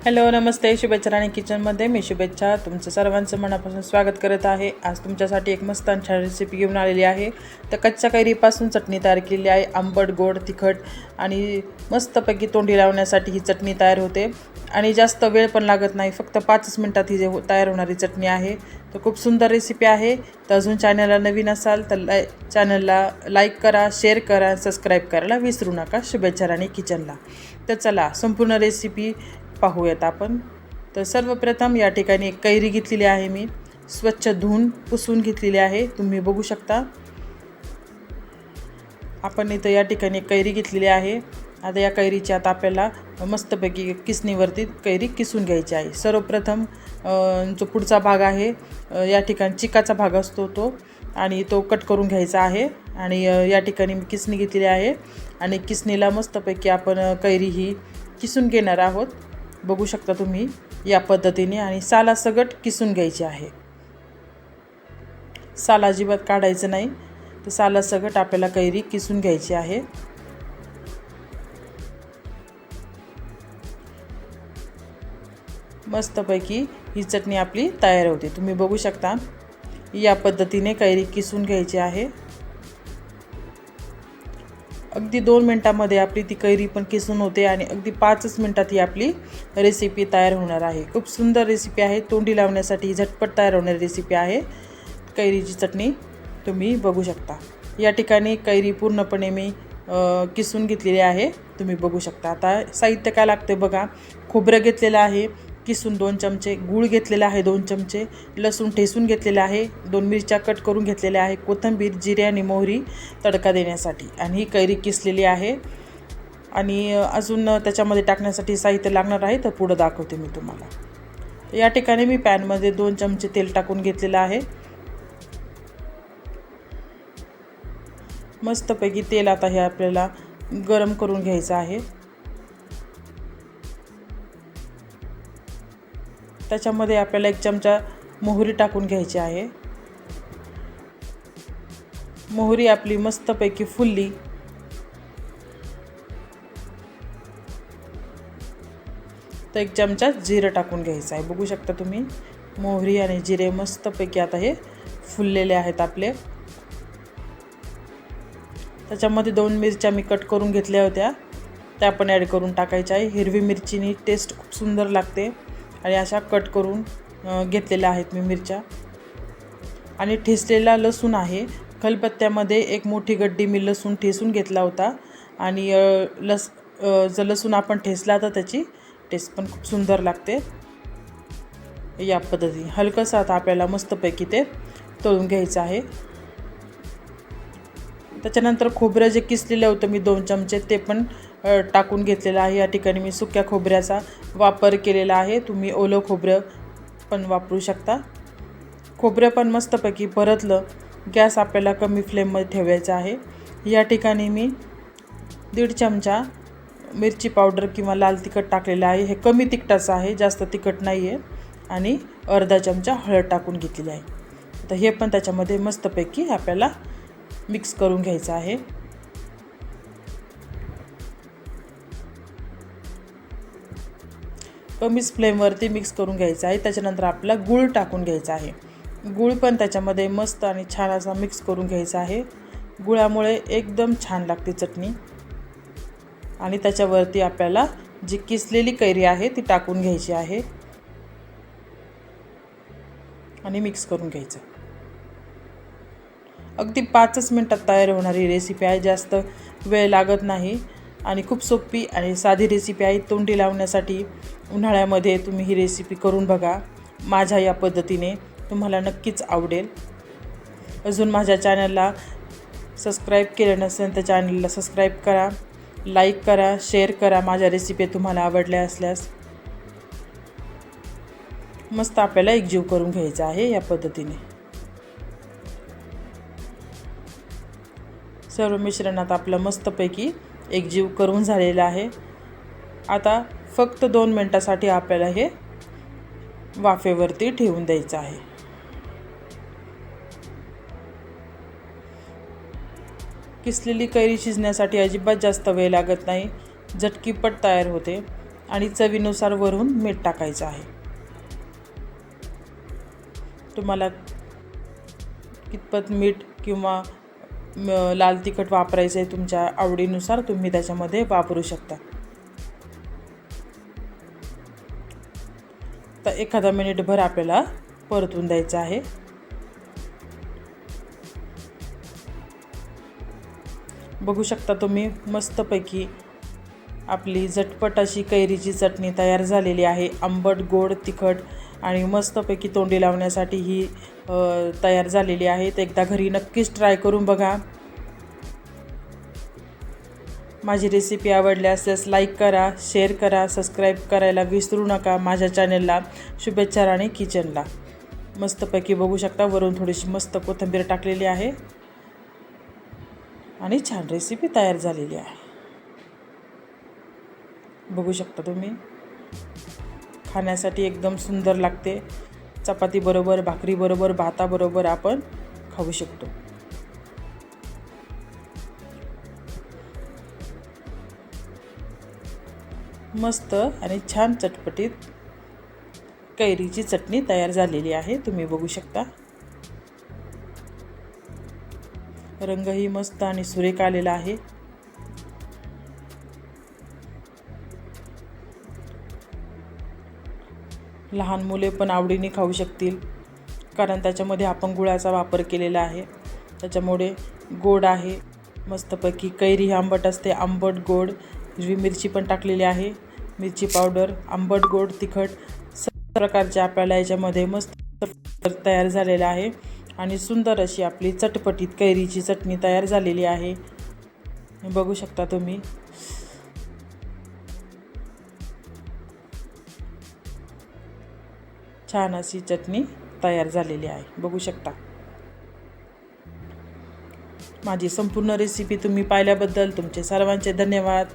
Hello, नमस्ते. शुभेच्छा राणी किचनमध्ये मी शुभेच्छा तुमचं सर्वांचं मनापासून स्वागत करत आहे. आज तुमच्यासाठी एक मस्त आणि छान रेसिपी घेऊन आलेली आहे. तर कच्च्या कैरीपासून चटणी तयार केलेली आहे. आंबट, गोड, तिखट आणि मस्तपैकी तोंडी लावण्यासाठी ही चटणी तयार होते आणि जास्त वेळ पण लागत नाही. फक्त 5 मिनिटात ही तयार होणारी चटणी आहे. तर खूप सुंदर रेसिपी आहे. तर अजून चॅनलला नवीन असाल तर चॅनलला लाईक करा, शेअर करा, सबस्क्राईब करायला विसरू नका. शुभेच्छा राणी किचनला. तर चला संपूर्ण रेसिपी पाहूयात आपण. तर सर्वप्रथम या ठिकाणी एक कैरी घेतलेली आहे. मी स्वच्छ धुवून पुसून घेतलेली आहे. तुम्ही बघू शकता. आपण इथं या ठिकाणी कैरी घेतलेली आहे. आता या कैरीची आता आपल्याला मस्तपैकी किसणीवरती कैरी किसून घ्यायची आहे. सर्वप्रथम जो पुढचा भाग आहे या ठिकाणी चिकाचा भाग असतो तो आणि तो कट करून घ्यायचा आहे. आणि या ठिकाणी मी किसणी घेतलेली आहे आणि किसणीला मस्तपैकी आपण कैरी ही किसून घेणार आहोत. बघू शकता तुम्ही या पद्धतीने. आणि सालासकट किसून घ्यायची आहे. साल अजिबात काढायचं नाही. तर सालासकट आपल्याला कैरी किसून घ्यायची आहे. मस्तपैकी ही चटणी आपली तयार होते. तुम्ही बघू शकता या पद्धतीने कैरी किसून घ्यायची आहे. अगदी 2 मिनिटांमध्ये आपली ती कैरी पण किसून होते आणि अगदी 5 मिनिटात ही आपली रेसिपी तयार होणार आहे. खूप सुंदर रेसिपी आहे. तोंडी लावण्यासाठी झटपट तयार होणारी रेसिपी आहे कैरीची चटणी. तुम्ही बघू शकता या ठिकाणी कैरी पूर्णपणे मी किसून घेतलेली आहे. तुम्ही बघू शकता. आता साहित्य काय लागते बघा. खोबरं घेतलेलं आहे किसून 2 चमचे, गूळ घेतलेला आहे 2 चमचे, लसूण ठेसून घेतलेला आहे, 2 मिरच्या कट करून घेतलेल्या आहे, कोथिंबीर, जिरे आणि मोहरी तडका देण्यासाठी, आणि ही कैरी किसलेली आहे. आणि अजून त्याच्यामध्ये टाकण्यासाठी साहित्य लागणार आहे तर पुढं दाखवते मी तुम्हाला. या ठिकाणी मी पॅनमध्ये 2 चमचे तेल टाकून घेतलेलं आहे. मस्तपैकी तेल आता हे आपल्याला गरम करून घ्यायचं आहे. त्याच्यामध्ये आपल्याला 1 चमचा मोहरी टाकून घ्यायची आहे. मोहरी आपली मस्तपैकी फुलली तर 1 चमचा जिरं टाकून घ्यायचं आहे. बघू शकता तुम्ही मोहरी आणि जिरे मस्तपैकी आता हे फुललेले आहेत आपले. त्याच्यामध्ये 2 मिरच्या मी कट करून घेतल्या होत्या त्या पण ॲड करून टाकायच्या आहे. हिरवी मिरचीनी टेस्ट खूप सुंदर लागते आणि अशा कट करून घेतलेल्या आहेत मी मिरच्या. आणि ठेचलेला लसूण आहे. खलबत्त्यामध्ये 1 मोठी गड्डी मी लसूण ठेचून घेतला होता. आणि जर लसूण आपण ठेचला तर त्याची टेस्ट पण खूप सुंदर लागते. या पद्धतीने हलकंसं आता आपल्याला मस्तपैकी ते तळून घ्यायचं आहे. त्याच्यानंतर खोबरं जे किसलेलं होतं मी 2 चमचे ते पण टाकून घेतलेलं आहे. या ठिकाणी मी सुक्या खोबऱ्याचा वापर केलेला आहे. तुम्ही ओलं खोबरं पण वापरू शकता. खोबरं पण मस्तपैकी परतलं. गॅस आपल्याला कमी फ्लेममध्ये ठेवायचा आहे. या ठिकाणी मी 1.5 चमचा मिरची पावडर किंवा लाल तिखट टाकलेलं आहे. हे कमी तिखटाचं आहे, जास्त तिखट नाही आहे. आणि अर्धा चमचा हळद टाकून घेतलेली आहे. तर हे पण त्याच्यामध्ये मस्तपैकी आपल्याला मिक्स करून घ्यायचं आहे. कमीच फ्लेमवरती मिक्स करून घ्यायचं आहे. त्याच्यानंतर आपला गूळ टाकून घ्यायचा आहे. गूळ पण त्याच्यामध्ये मस्त आणि छान असा मिक्स करून घ्यायचा आहे. गुळामुळे एकदम छान लागते चटणी. आणि त्याच्यावरती आपल्याला जी किसलेली कैरी आहे ती टाकून घ्यायची आहे आणि मिक्स करून घ्यायचं. अगदी 5 मिनिटात तयार होणारी रेसिपी आहे. जास्त वेळ लागत नाही आणि खूप सोपी आणि साधी रेसिपी आहे. तोंडी लावण्यासाठी उन्हाळ्यामध्ये तुम्ही ही रेसिपी करून बघा. माझ्या या पद्धतीने तुम्हाला नक्कीच आवडेल. अजून माझ्या चॅनलला सबस्क्राईब केलं नसेल तर चॅनलला सबस्क्राईब करा, लाईक करा, शेअर करा. माझ्या रेसिपी तुम्हाला आवडल्या असल्यास मस्त आपल्याला एकजीव करून घ्यायचा आहे. या पद्धतीने सर्व मिश्रणात आपलं मस्तपैकी एकजीव करून झालेलं आहे. आता फक्त 2 मिनिटासाठी आपल्याला हे वाफेवरती ठेवून द्यायचं आहे. किसलेली कैरी शिजण्यासाठी अजिबात जास्त वेळ लागत नाही. झटकीपट तयार होते. आणि चवीनुसार वरून मीठ टाकायचं आहे. तुम्हाला कितपत मीठ किंवा लाल तिखट वापरायचं आहे तुमच्या आवडीनुसार तुम्ही त्याच्यामध्ये वापरू शकता. तर एखादा मिनिटभर आपल्याला परतून द्यायचं आहे. बघू शकता तुम्ही मस्तपैकी आपली झटपट अशी कैरीची चटणी तयार झालेली आहे. आंबट, गोड, तिखट आणि मस्तपैकी तोंडी लावण्यासाठी ही तयार झालेली आहे. तर एकदा घरी नक्कीच ट्राय करून बघा. माझी रेसिपी आवडली असल्यास लाईक करा, शेअर करा, सबस्क्राईब करायला विसरू नका माझ्या चॅनलला शुभेच्छा राणी किचनला. मस्तपैकी बघू शकता वरून थोडीशी मस्त कोथिंबीर टाकलेली आहे आणि छान रेसिपी तयार झालेली आहे. बघू शकता तुम्ही, खाण्यासाठी एकदम सुंदर लागते. चपातीबरोबर, भाकरीबरोबर, भाताबरोबर आपण खाऊ शकतो. मस्त आणि छान चटपटीत कैरीची चटणी तयार झालेली आहे. तुम्ही बघू शकता रंगही मस्त आणि सुरेख आलेला आहे. लहान मुले पण आवडीने खाऊ शकतील, कारण त्याच्यामध्ये आपण गुळाचा वापर केलेला आहे. त्याच्यामुळे गोड आहे. मस्तपैकी कैरी ही आंबट असते, आंबट गोड. हिरवी मिरची पण टाकलेली आहे, मिरची पावडर, आंबट गोड तिखट सर्व प्रकारचे आपल्याला याच्यामध्ये मस्त तयार झालेलं आहे. आणि सुंदर अशी आपली चटपटीत कैरीची चटणी तयार झालेली आहे. बघू शकता तुम्ही. छान अशी चटणी तयार झालेली आहे. बघू शकता. माझी संपूर्ण रेसिपी तुम्ही पाहिल्याबद्दल तुमचे सर्वांचे धन्यवाद.